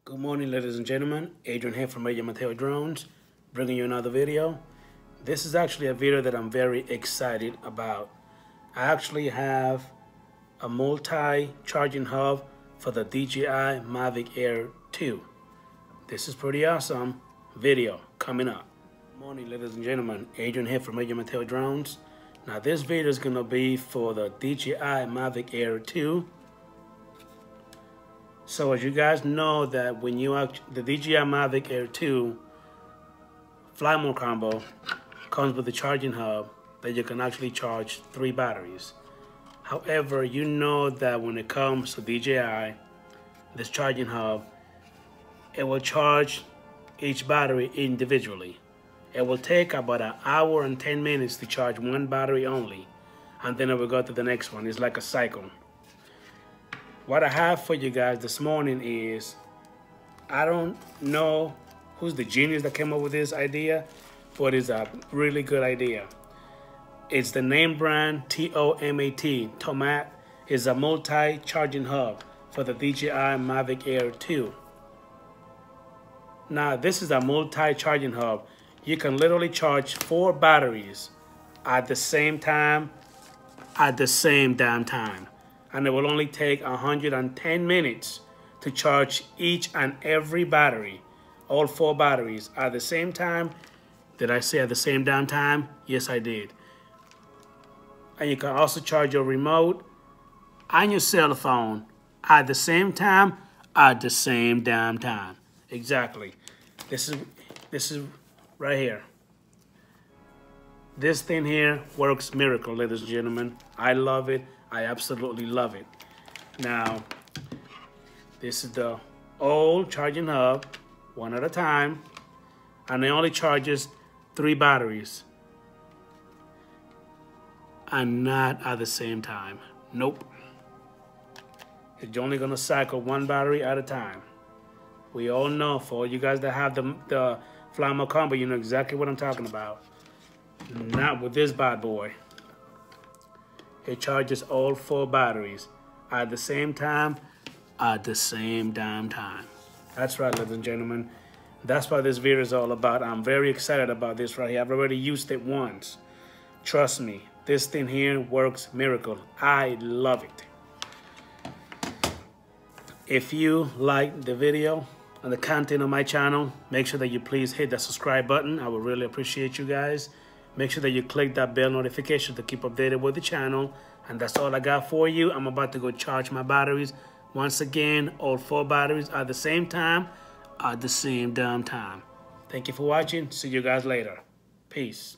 Good morning, ladies and gentlemen. Adrian here from Mateo drones, bringing you another video. This is actually a video that I'm very excited about. I actually have a multi-charging hub for the Dji Mavic Air 2. This is pretty awesome video coming up. Good morning, ladies and gentlemen. Adrian here from Mateo drones. Now this video is gonna be for the Dji Mavic Air 2. So as you guys know that when you the Dji Mavic Air 2 fly mode combo comes with a charging hub that you can actually charge 3 batteries. However, you know that when it comes to DJI, this charging hub, it will charge each battery individually. It will take about an hour and 10 minutes to charge one battery only, and then it will go to the next one. It's like a cycle. What I have for you guys this morning is, I don't know who's the genius that came up with this idea, but it's a really good idea. It's the name brand TOMAT. Tomat is a multi-charging hub for the Dji Mavic Air 2. Now, this is a multi-charging hub. You can literally charge 4 batteries at the same time, at the same damn time. And it will only take 110 minutes to charge each and every battery, all 4 batteries at the same time. Did I say at the same damn time? Yes, I did. And you can also charge your remote and your cell phone at the same time, at the same damn time. Exactly. This is right here. This thing here works miracle, ladies and gentlemen. I love it. I absolutely love it. Now, this is the old charging hub, one at a time, and it only charges 3 batteries. And not at the same time. Nope. It's only gonna cycle 1 battery at a time. We all know, for all you guys that have the fly mode combo, you know exactly what I'm talking about. Not with this bad boy. It charges all 4 batteries at the same time, at the same damn time. That's right, ladies and gentlemen. That's what this video is all about. I'm very excited about this right here. I've already used it once. Trust me, this thing here works miracle. I love it. If you like the video and the content on my channel, make sure that you please hit that subscribe button. I would really appreciate you guys. Make sure that you click that bell notification to keep updated with the channel. And that's all I got for you. I'm about to go charge my batteries. Once again, all 4 batteries at the same time, at the same damn time. Thank you for watching. See you guys later. Peace.